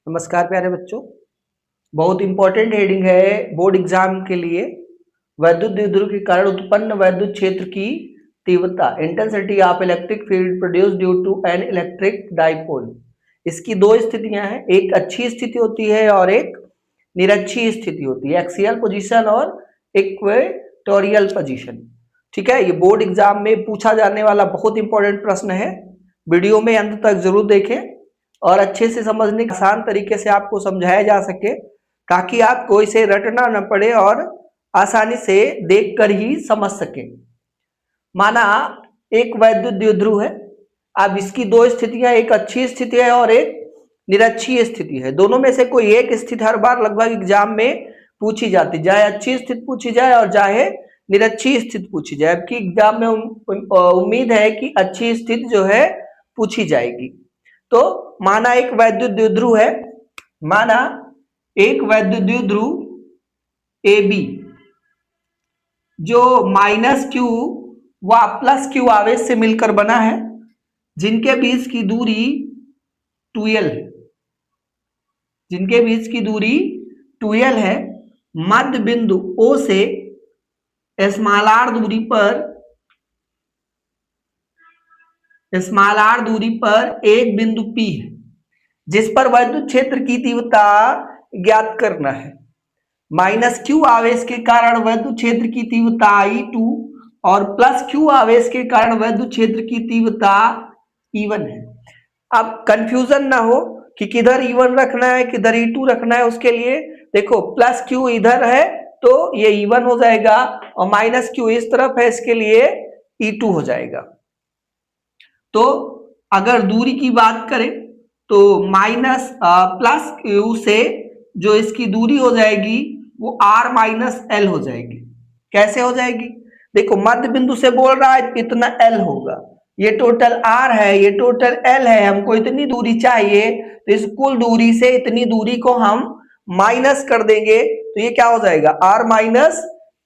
नमस्कार प्यारे बच्चों। बहुत इंपॉर्टेंट हेडिंग है बोर्ड एग्जाम के लिए। वैद्युत द्विध्रुव के कारण उत्पन्न वैद्युत क्षेत्र की तीव्रता, intensity of electric field produce due to an electric dipole. इसकी दो स्थितियां हैं, एक अच्छी स्थिति होती है और एक निरक्षीय स्थिति होती है, एक्सियल पोजीशन और इक्वेटोरियल पोजीशन। ठीक है, ये बोर्ड एग्जाम में पूछा जाने वाला बहुत इंपॉर्टेंट प्रश्न है। वीडियो में अंत तक जरूर देखें और अच्छे से समझने के आसान तरीके से आपको समझाया जा सके, ताकि आपको इसे रटना न पड़े और आसानी से देखकर ही समझ सके। माना एक वैद्युत द्विध्रुव है। अब इसकी दो स्थितियां, एक अच्छी स्थिति है और एक निरक्षीय स्थिति है। दोनों में से कोई एक स्थिति हर बार लगभग एग्जाम में पूछी जाती, चाहे अच्छी स्थिति पूछी जाए और चाहे निरक्षीय स्थिति पूछी जाए। जबकि एग्जाम में उम्मीद है कि अच्छी स्थिति जो है पूछी जाएगी। तो माना एक वैद्युत द्विध्रुव है, माना एक वैद्युत द्विध्रुव ए बी जो माइनस क्यू व प्लस क्यू आवेश से मिलकर बना है, जिनके बीच की दूरी 2l है, जिनके बीच की दूरी 2l है। मध्य बिंदु O से स्मॉल r दूरी पर एक बिंदु P है, जिस पर वैद्युत क्षेत्र की तीव्रता ज्ञात करना है। माइनस क्यू आवेश के कारण वैद्युत क्षेत्र की तीव्रता E2 और प्लस क्यू आवेश के कारण वैद्युत क्षेत्र की तीव्रता E1 है। अब कंफ्यूजन ना हो कि किधर E1 रखना है किधर E2 रखना है। उसके लिए देखो, प्लस क्यू इधर है तो ये E1 हो जाएगा और माइनस क्यू इस तरफ है, इसके लिए E2 हो जाएगा। तो अगर दूरी की बात करें तो माइनस प्लस क्यू से जो इसकी दूरी हो जाएगी वो r माइनस एल हो जाएगी। कैसे हो जाएगी? देखो, मध्य बिंदु से बोल रहा है इतना l होगा, ये टोटल r है, ये टोटल l है, हमको इतनी दूरी चाहिए, तो इस कुल दूरी से इतनी दूरी को हम माइनस कर देंगे तो ये क्या हो जाएगा? r माइनस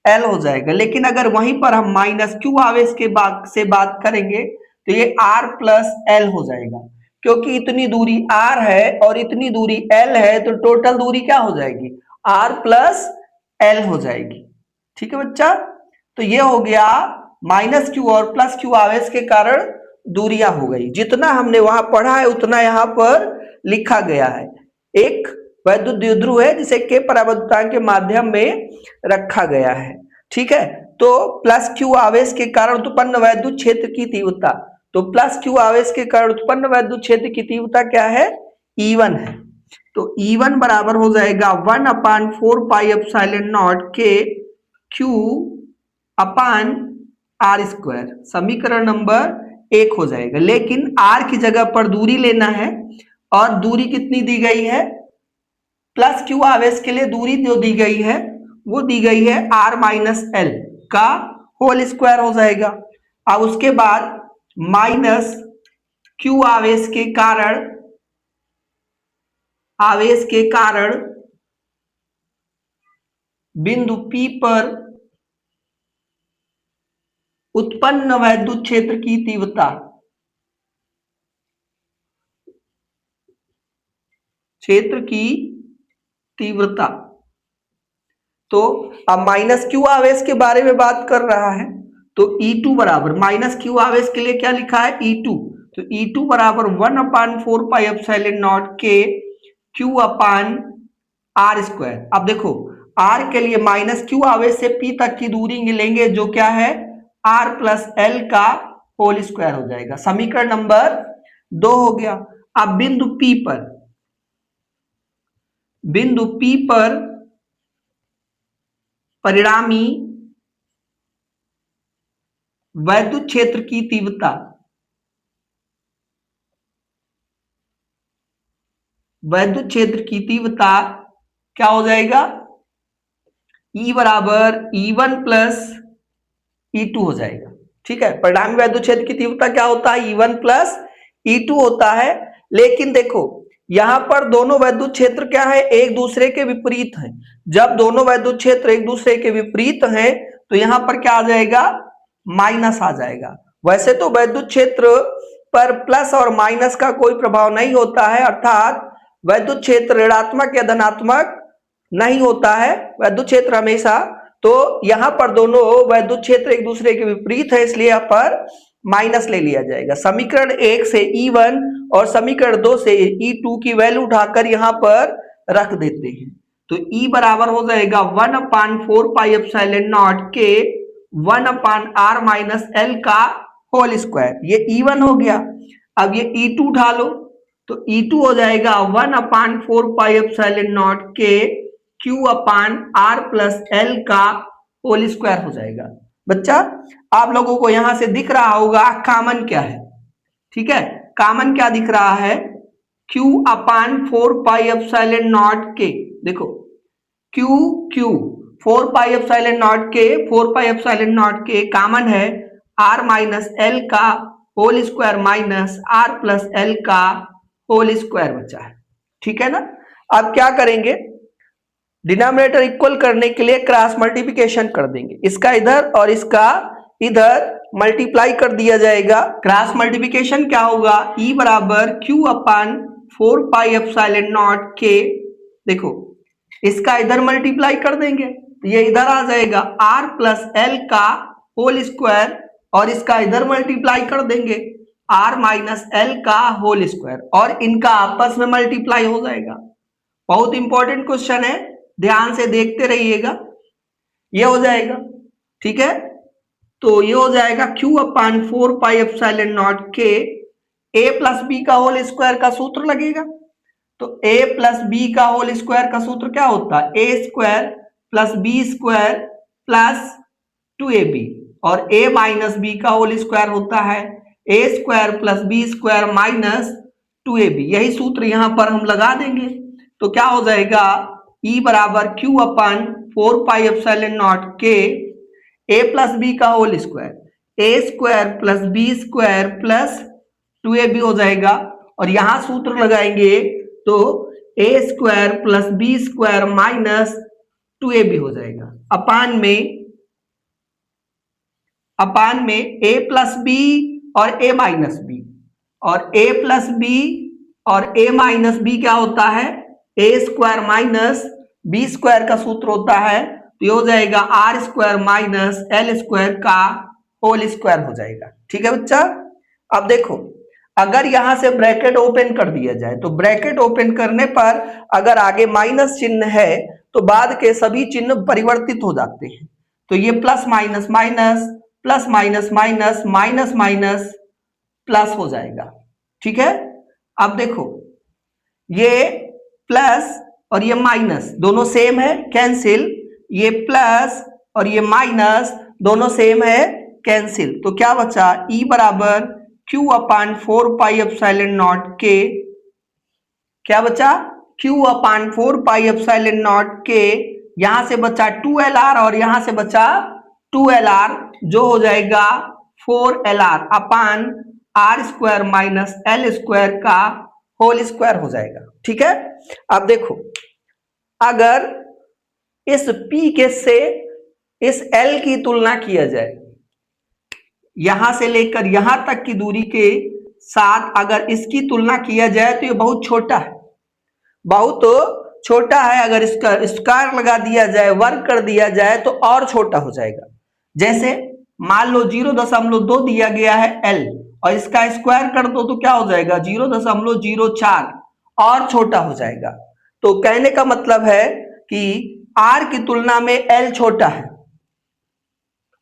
एल हो जाएगा। लेकिन अगर वहीं पर हम माइनस क्यू आवेश के बात करेंगे तो ये r प्लस एल हो जाएगा, क्योंकि इतनी दूरी r है और इतनी दूरी l है, तो टोटल दूरी क्या हो जाएगी? r प्लस एल हो जाएगी। ठीक है बच्चा, तो ये हो गया माइनस क्यू और प्लस क्यू आवेश के कारण दूरियां हो गई। जितना हमने वहां पढ़ा है उतना यहाँ पर लिखा गया है। एक वैद्युत द्विध्रुव है जिसे के परावर्तक के माध्यम में रखा गया है। ठीक है, तो प्लस क्यू आवेश के कारण उत्पन्न वैद्युत क्षेत्र की तीव्रता, तो प्लस क्यू आवेश के कारण उत्पन्न वैद्युत क्षेत्र की तीव्रता क्या है? E1 है। तो E1 बराबर हो जाएगा 1/4 के Q अपान R स्क्वायर। समीकरण नंबर 1 हो जाएगा। लेकिन R की जगह पर दूरी लेना है, और दूरी कितनी दी गई है? प्लस क्यू आवेश के लिए दूरी जो दी गई है वो दी गई है r माइनस एल का होल स्क्वायर हो जाएगा। अब उसके बाद माइनस क्यू आवेश के कारण बिंदु P पर उत्पन्न वैद्युत क्षेत्र की तीव्रता, तो अब माइनस क्यू आवेश के बारे में बात कर रहा है, तो E2 बराबर माइनस क्यू आवेश के लिए क्या लिखा है? E2, तो E2 बराबर 1/4 के Q अपान R स्क्वायर। अब देखो, R के लिए माइनस क्यू आवेश से P तक की दूरी लेंगे, जो क्या है? R प्लस एल का होल स्क्वायर हो जाएगा। समीकरण नंबर 2 हो गया। अब बिंदु P पर परिणामी वैद्युत क्षेत्र की तीव्रता क्या हो जाएगा? E बराबर E1 प्लस E2 हो जाएगा। ठीक है, परिणामी वैद्युत क्षेत्र की तीव्रता क्या होता है? E1 प्लस E2 होता है। लेकिन देखो, यहां पर दोनों वैद्युत क्षेत्र क्या है? एक दूसरे के विपरीत हैं। जब दोनों वैद्युत क्षेत्र एक दूसरे के विपरीत हैं तो यहां पर क्या आ जाएगा? माइनस आ जाएगा। वैसे तो वैद्युत क्षेत्र पर प्लस और माइनस का कोई प्रभाव नहीं होता है, अर्थात वैद्युत क्षेत्र ऋणात्मक या धनात्मक नहीं होता है, वैद्युत क्षेत्र हमेशा, तो यहां पर दोनों वैद्युत क्षेत्र एक दूसरे के विपरीत है, इसलिए यहां पर माइनस ले लिया जाएगा। समीकरण 1 से E1 और समीकरण 2 से E2 की वैल्यू उठाकर यहां पर रख देते हैं, तो E बराबर हो जाएगा 1/4 पाई एप्सिलॉन नॉट के 1/r माइनस एल का होल स्क्वायर, ये E1 हो गया। अब ये E2 उठा लो, तो E2 हो जाएगा 1/4 पाई एप्सिलॉन नॉट के Q/r प्लस एल का होल स्क्वायर हो जाएगा। बच्चा आप लोगों को यहां से दिख रहा होगा कॉमन क्या है, ठीक है, कॉमन क्या दिख रहा है, Q/4 पाई एप्सिलॉन नॉट के, देखो Q 4 पाई एप्सिलॉन नॉट के, 4 पाई एप्सिलॉन नॉट के कॉमन है r माइनस एल का whole square minus r plus L का होल स्क्वायर बचा है, ठीक है ना। अब क्या करेंगे, डिनोमिनेटर इक्वल करने के लिए क्रॉस मल्टीप्लिकेशन कर देंगे, इसका इधर और इसका इधर मल्टीप्लाई कर दिया जाएगा। क्रॉस मल्टीप्लिकेशन क्या होगा, E बराबर Q/4 पाई एप्सिलॉन नॉट के, देखो इसका इधर मल्टीप्लाई कर देंगे तो ये इधर आ जाएगा r प्लस एल का होल स्क्वायर, और इसका इधर मल्टीप्लाई कर देंगे r माइनस एल का होल स्क्वायर, और इनका आपस में मल्टीप्लाई हो जाएगा। बहुत इंपॉर्टेंट क्वेश्चन है, ध्यान से देखते रहिएगा, ये हो जाएगा, ठीक है। तो ये हो जाएगा Q/4 पाई एप्सिलॉन नॉट के a प्लस बी का होल स्क्वायर का सूत्र लगेगा, तो a प्लस बी का होल स्क्वायर का सूत्र क्या होता है, a square plus B square plus 2ab, और a माइनस बी का होल स्क्वायर होता है a square plus B square minus 2ab, यही सूत्र यहां पर हम लगा देंगे, तो क्या हो जाएगा E बराबर Q/4 पाई एप्सिलॉन नॉट के a प्लस बी का whole square, a square plus B square plus 2ab हो जाएगा, और यहां सूत्र लगाएंगे तो a square plus B square minus 2ab हो जाएगा, अपान में a प्लस बी और a माइनस बी, और a प्लस बी और a माइनस बी क्या होता है, a square minus B square का सूत्र होता है, तो ये हो जाएगा R square minus L square का होल स्क्वायर हो जाएगा, ठीक है बच्चा। अब देखो अगर यहां से ब्रैकेट ओपन कर दिया जाए, तो ब्रैकेट ओपन करने पर अगर आगे माइनस चिन्ह है तो बाद के सभी चिन्ह परिवर्तित हो जाते हैं, तो ये plus minus minus plus minus minus minus minus plus हो जाएगा, ठीक है। अब देखो ये प्लस और ये माइनस दोनों सेम है, कैंसिल, ये प्लस और ये माइनस दोनों सेम है, कैंसिल, तो क्या बचा, E बराबर Q/4 पाई एप्सिलॉन नॉट के, क्या बचा, Q/4 पाई एप्सिलॉन नॉट के, यहां से बचा 2Lr और यहां से बचा 2Lr, जो हो जाएगा 4Lr अपान r square minus L square का होल स्क्वायर हो जाएगा, ठीक है। अब देखो अगर इस P के से इस L की तुलना किया जाए, यहां से लेकर यहां तक की दूरी के साथ अगर इसकी तुलना किया जाए तो ये बहुत छोटा है, बहुत छोटा है, अगर इसका स्क्वायर लगा दिया जाए, वर्ग कर दिया जाए तो और छोटा हो जाएगा। जैसे मान लो 0.2 दिया गया है L, और इसका स्क्वायर कर दो तो क्या हो जाएगा 0.04, और छोटा हो जाएगा। तो कहने का मतलब है कि R की तुलना में L छोटा है,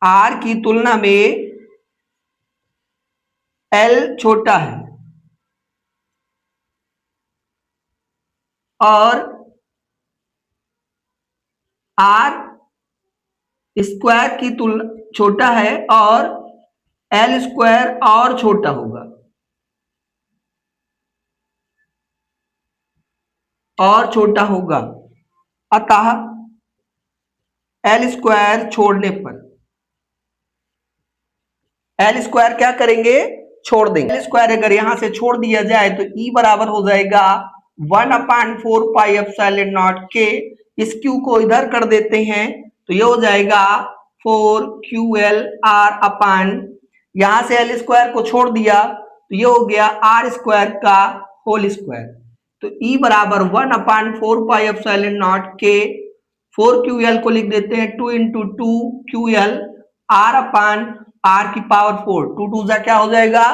R की तुलना में L छोटा है, और R स्क्वायर की तुलना छोटा है, और L स्क्वायर और छोटा होगा, और छोटा होगा, अतः L स्क्वायर छोड़ने पर, L स्क्वायर क्या करेंगे, छोड़ देंगे। L स्क्वायर अगर यहां से छोड़ दिया जाए तो E बराबर हो जाएगा 1/4 पाई एप्सिलॉन नॉट के, इस Q को इधर कर देते हैं तो ये हो जाएगा 4QLR अपान, यहां से L स्क्वायर को छोड़ दिया तो ये हो गया R स्क्वायर का होल स्क्वायर, तो E बराबर 1/4πε0 के 4QL को लिख देते हैं 2 × 2QL R/r⁴। 2 2 जा क्या हो जाएगा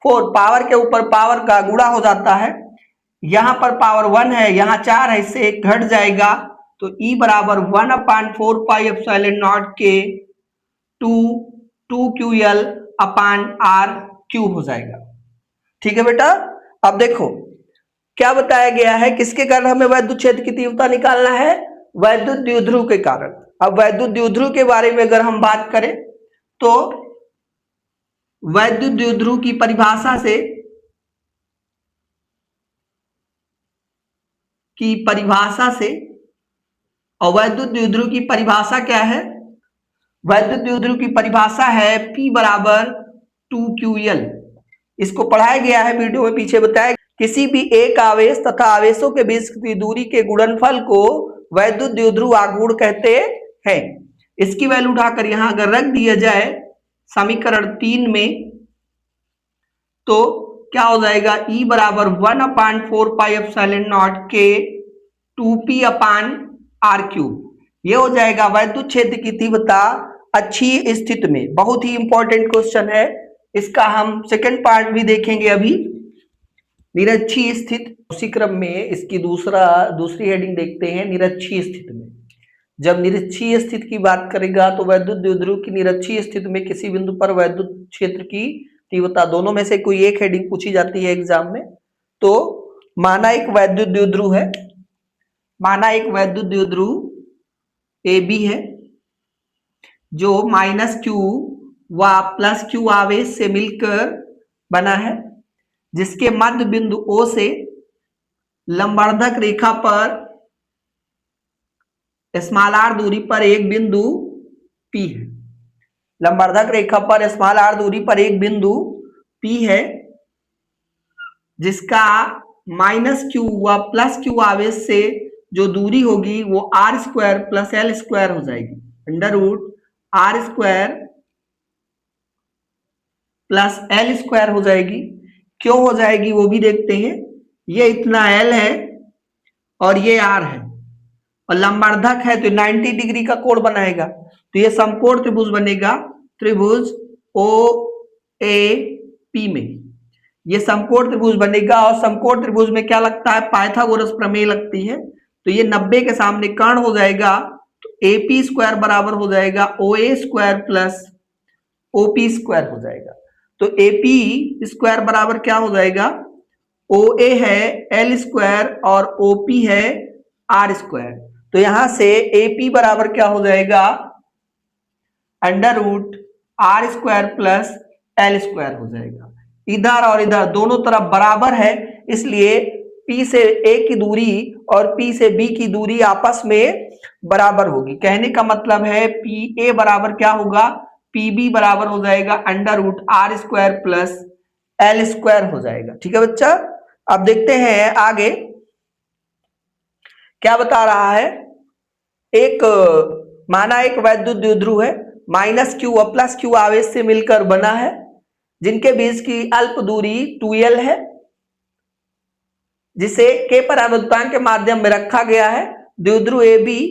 4, पावर के ऊपर पावर का गुणा हो जाता है। यहां पर पावर 1 है, यहां 4 है, इससे एक घट जाएगा, तो E बराबर 1/4πε0 के 2QL/r³ हो जाएगा। ठीक है बेटा। अब देखो क्या बताया गया है, किसके कारण हमें वैद्युत क्षेत्र की तीव्रता निकालना है, वैद्युत द्विध्रुव के कारण। अब वैद्युत द्विध्रुव के बारे में अगर हम बात करें तो वैद्युत द्विध्रुव की परिभाषा से और वैद्युत द्विध्रुव की परिभाषा क्या है, वैद्युत द्विध्रुव की परिभाषा है P बराबर 2QL। इसको पढ़ाया गया है वीडियो में, पीछे बताया। किसी भी एक आवेश तथा आवेशों के बीच की दूरी के गुणनफल को वैद्युत द्विध्रुव आघूर्ण कहते हैं। इसकी वैल्यू उठाकर यहां अगर रख दिया जाए समीकरण 3 में, तो क्या हो जाएगा, E बराबर 1/4πε0 के 2P/r³। ये हो जाएगा वैद्युत क्षेत्र की तीव्रता अच्छी स्थिति में। बहुत ही इंपॉर्टेंट क्वेश्चन है, इसका हम सेकंड पार्ट भी देखेंगे अभी, निरक्षीय स्थिति। उसी क्रम में इसकी दूसरी हेडिंग देखते हैं, निरक्षीय स्थिति में। जब निरक्षीय स्थिति की बात करेगा तो वैद्युत द्विध्रुव की निरक्षीय स्थिति में किसी बिंदु पर वैद्युत क्षेत्र की तीव्रता, दोनों में से कोई एक हेडिंग पूछी जाती है एग्जाम में। तो माना एक वैद्युत द्विध्रुव है, माना एक वैद्युत द्विध्रुव AB है जो -Q व +Q आवेश से मिलकर बना है, जिसके मध्य बिंदु O से लंबवर्धक रेखा पर r दूरी पर एक बिंदु P है। लंबवर्धक रेखा पर r दूरी पर एक बिंदु P है, जिसका -Q व +Q आवेश से जो दूरी होगी वो r² + l² हो जाएगी। √r² + l² हो जाएगी। क्यों हो जाएगी वो भी देखते हैं। ये इतना L है और ये R है और लंबवर्धक है तो 90 डिग्री का कोण बनाएगा, तो ये समकोण त्रिभुज बनेगा, त्रिभुज OAP में ये समकोण त्रिभुज बनेगा। और समकोण त्रिभुज में क्या लगता है, पाइथागोरस प्रमेय लगती है। तो ये 90 के सामने कर्ण हो जाएगा, तो AP² बराबर हो जाएगा OA² + OP² हो जाएगा। तो AP² बराबर क्या हो जाएगा, OA है l² और OP है r²। तो यहां से AP बराबर क्या हो जाएगा, √r² + l² हो जाएगा। इधर और इधर दोनों तरफ बराबर है, इसलिए P से A की दूरी और P से B की दूरी आपस में बराबर होगी। कहने का मतलब है PA बराबर क्या होगा, PB बराबर हो जाएगा √r² + l² हो जाएगा। ठीक है बच्चा। अब देखते हैं आगे क्या बता रहा है। एक माना एक वैद्युत द्विध्रुव है, -Q व +Q आवेश से मिलकर बना है, जिनके बीच की अल्प दूरी 2L है, जिसे K परावर्तन के माध्यम में रखा गया है। द्विध्रुव AB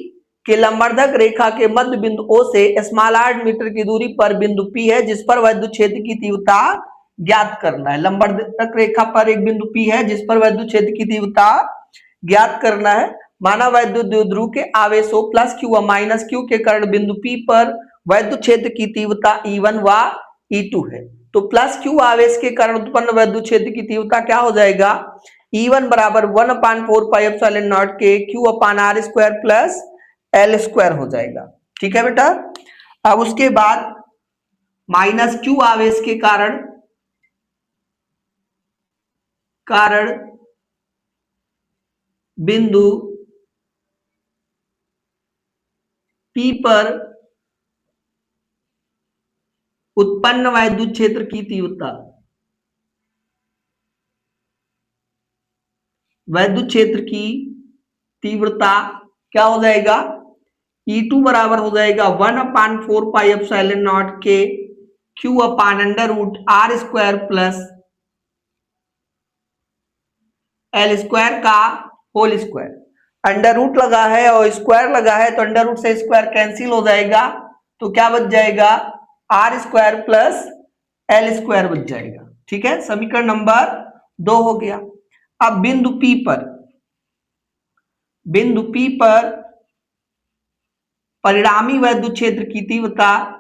के लंबवर्धक रेखा के मध्य बिंदु O से r मीटर की दूरी पर बिंदु P है, जिस पर वैद्युत क्षेत्र की तीव्रता ज्ञात करना है। लंबवर्धक रेखा पर एक बिंदु P है जिस पर वैद्युत क्षेत्र की तीव्रता ज्ञात करना है। माना वैद्युत द्विध्रुव के आवेशों +Q व -Q के कारण बिंदु P पर वैद्युत क्षेत्र की तीव्रता E1 व E2 है। तो +Q आवेश के कारण उत्पन्न वैद्युत क्षेत्र की तीव्रता क्या हो जाएगा, E1 बराबर 1/4πε0 के Q/r² + l² हो जाएगा। ठीक है बेटा। अब उसके बाद -Q आवेश के कारण बिंदु P पर उत्पन्न वैद्युत क्षेत्र की तीव्रता, वैद्युत क्षेत्र की तीव्रता क्या हो जाएगा, E2 बराबर हो जाएगा 1/4πε0 के Q/√r² + एल स्क्वायर का होल स्क्वायर। अंडर रूट लगा है और स्क्वायर लगा है तो अंडर रूट से स्क्वायर कैंसिल हो जाएगा, तो क्या बच जाएगा, R square plus L square बच जाएगा। ठीक है, समीकरण नंबर 2 हो गया। अब बिंदु P पर परिणामी वैद्युत क्षेत्र की तीव्रता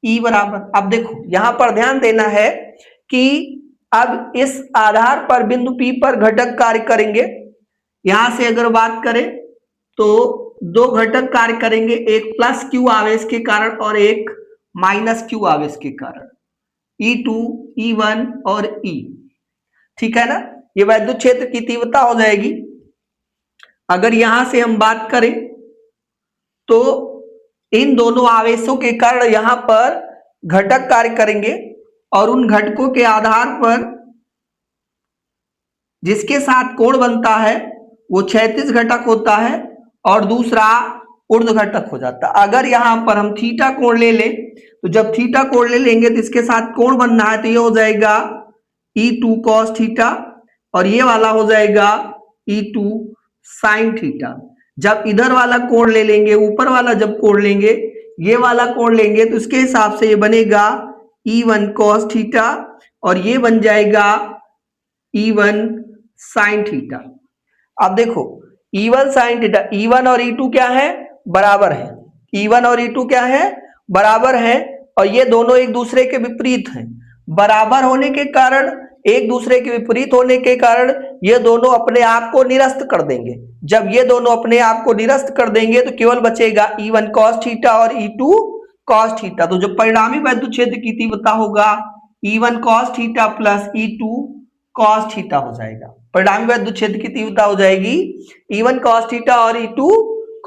E बराबर, अब देखो यहां पर ध्यान देना है कि अब इस आधार पर बिंदु P पर घटक कार्य करेंगे। यहां से अगर बात करें तो दो घटक कार्य करेंगे, एक प्लस क्यू आवेश के कारण और एक माइनस क्यू आवेश के कारण, E2, E1 और E। ठीक है ना, ये वैद्युत क्षेत्र की तीव्रता हो जाएगी। अगर यहां से हम बात करें तो इन दोनों आवेशों के कारण यहां पर घटक कार्य करेंगे और उन घटकों के आधार पर जिसके साथ कोण बनता है वो क्षैतिज घटक होता है और दूसरा ऊर्ध्व घटक हो जाता है। अगर यहां पर हम थीटा कोण ले लें तो जब थीटा कोण ले लेंगे तो इसके साथ कोण बनना है तो ये हो जाएगा E2 cos थीटा और ये वाला हो जाएगा E2 sin थीटा। जब इधर वाला कोण ले लेंगे, ऊपर वाला जब कोण लेंगे, ये वाला कोण लेंगे तो इसके हिसाब से ये बनेगा E1 cos थीटा और ये बन जाएगा E1 sin थीटा। अब देखो E1 sin थीटा, E1 और E2 क्या है, बराबर है। E1 और E2 क्या है, बराबर है और ये दोनों एक दूसरे के विपरीत हैं। बराबर होने के कारण, एक दूसरे के विपरीत होने के कारण ये दोनों अपने आप को निरस्त कर देंगे। जब ये दोनों अपने आप को निरस्त कर देंगे तो केवल बचेगा E1 cos थीटा और E2 cos थीटा। तो जो परिणामी वैद्युत क्षेत्र की तीव्रता होगा E1 cos theta plus E2 cos theta हो जाएगा। परिणामी वैद्युत क्षेत्र की तीव्रता हो जाएगी E1 cos थीटा और E2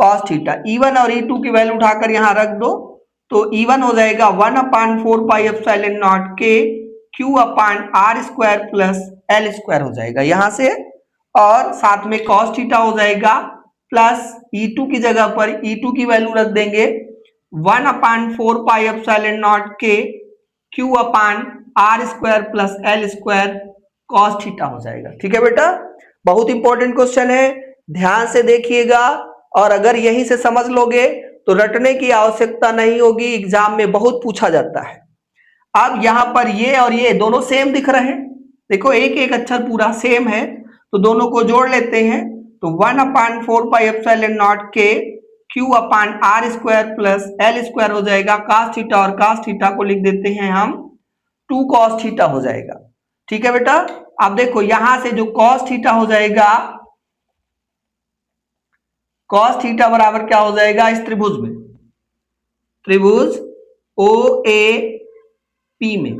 cos थीटा। E1 और E2 की वैल्यू उठाकर यहां रख दो तो E1 हो जाएगा 1/4 पाई एप्सिलॉन नॉट के Q upon R square plus L square हो जाएगा यहां से, और साथ में cos थीटा हो जाएगा प्लस E2 की जगह पर E2 की वैल्यू रख देंगे 1/4 पाई एप्सिलॉन नॉट के Q upon R square plus L square cos theta हो जाएगा। ठीक है बेटा, बहुत इंपॉर्टेंट क्वेश्चन है, ध्यान से देखिएगा और अगर यहीं से समझ लोगे तो रटने की आवश्यकता नहीं होगी, एग्जाम में बहुत पूछा जाता है। अब यहां पर ये और ये दोनों सेम दिख रहे हैं, देखो एक एक अक्षर पूरा सेम है तो दोनों को जोड़ लेते हैं तो 1/4 पाई एप्सिलॉन नॉट के Q upon R square plus L square हो जाएगा। cos थीटा और cos थीटा को लिख देते हैं हम 2 cos थीटा हो जाएगा। ठीक है बेटा, अब देखो यहां से जो cos थीटा हो जाएगा, cos थीटा बराबर क्या हो जाएगा, इस त्रिभुज में, त्रिभुज OAP में,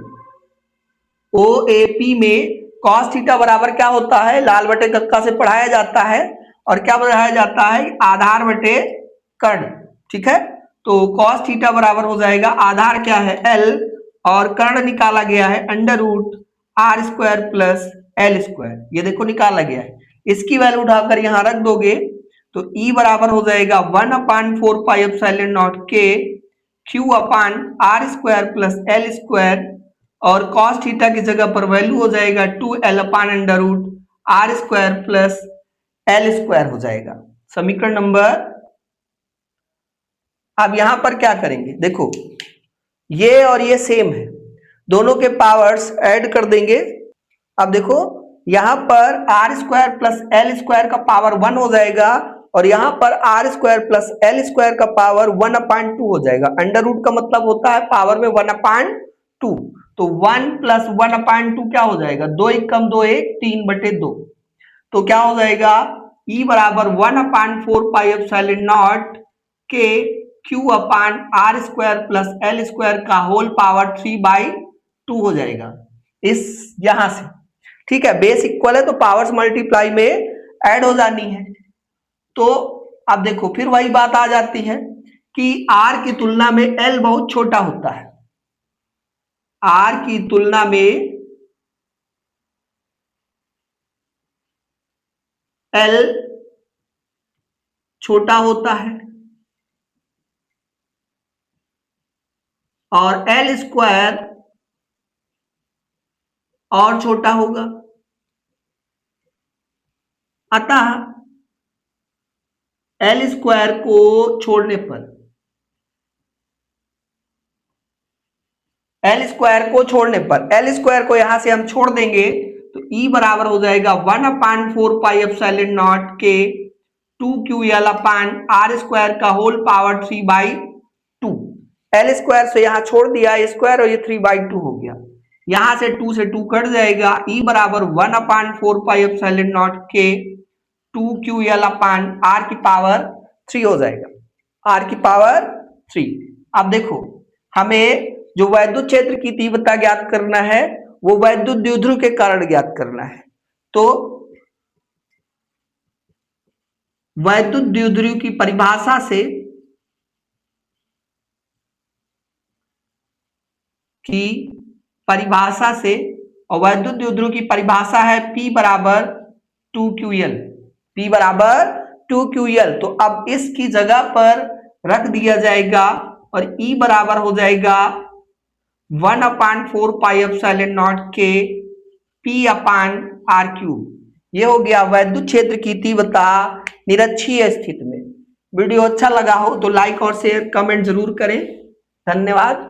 OAP में cos थीटा बराबर क्या होता है, लाल बटे कक्का से पढ़ाया जाता है और क्या पढ़ाया जाता है, आधार बटे कर्ण। ठीक है, तो cos थीटा बराबर हो जाएगा, आधार क्या है L और कर्ण निकाला गया है under root R square plus L square, ये देखो निकाला गया है। इसकी वैल्यू उठाकर यहां रख दोगे तो E बराबर हो जाएगा 1/4 पाई एप्सिलॉन नॉट के Q upon R square plus L square और cos थीटा की जगह पर वैल्यू हो जाएगा 2L upon under root R square plus L square हो जाएगा। समीकरण नंबर, अब यहां पर क्या करेंगे, देखो ये और ये सेम है, दोनों के पावर्स ऐड कर देंगे। अब देखो यहां पर R square plus L square का पावर 1 हो जाएगा और यहां पर R square plus L square का पावर 1/2 हो जाएगा। अंडर रूट का मतलब होता है पावर में 1/2, तो 1 प्लस 1/2 क्या हो जाएगा, 2 1 कम 2 1 3/2, तो क्या हो जाएगा E बराबर 1/4 पाई एप्सिलॉन नॉट के Q upon R square plus L square का होल पावर 3/2 हो जाएगा इस यहां से। ठीक है, बेस इक्वल है तो पावर्स मल्टीप्लाई में ऐड हो जानी है। तो अब देखो फिर वही बात आ जाती है कि R की तुलना में L बहुत छोटा होता है, R की तुलना में L छोटा होता है। और एल स्क्वायर और छोटा होगा। अतः एल स्क्वायर को छोड़ने पर एल स्क्वायर को यहां से हम छोड़ देंगे तो E बराबर हो जाएगा 1/4 पाई एप्सिलॉन नॉट के 2QL अपान आर स्क्वायर का होल पावर 3/2। एल स्क्वायर से यहां छोड़ दिया स्क्वायर और ये 3/2 हो गया। यहां से 2 से 2 कट जाएगा। E बराबर 1/4 पाई एप्सिलॉन नॉट के 2QL अपान आर की पावर 3 हो जाएगा। आर की पावर 3। अब देखो हमें जो वैद्युत क्षेत्र की तीव्रता ज्ञात करना है वो वैद्युत द्विध्रुव के कारण ज्ञात करना है। तो वैद्युत द्विध्रुव की परिभाषा से और वैद्युत द्विध्रुव की परिभाषा है P बराबर 2QL। P बराबर 2QL। तो अब इसकी जगह पर रख दिया जाएगा और E बराबर हो जाएगा 1/4 पाई एप्सिलॉन नॉट के P अपान आर क्यूब। ये हो गया वैद्युत क्षेत्र की तीव्रता निरक्षीय स्थिति में। वीडियो अच्छा लगा हो तो लाइक और शेयर कमेंट जरूर करें। धन्यवाद।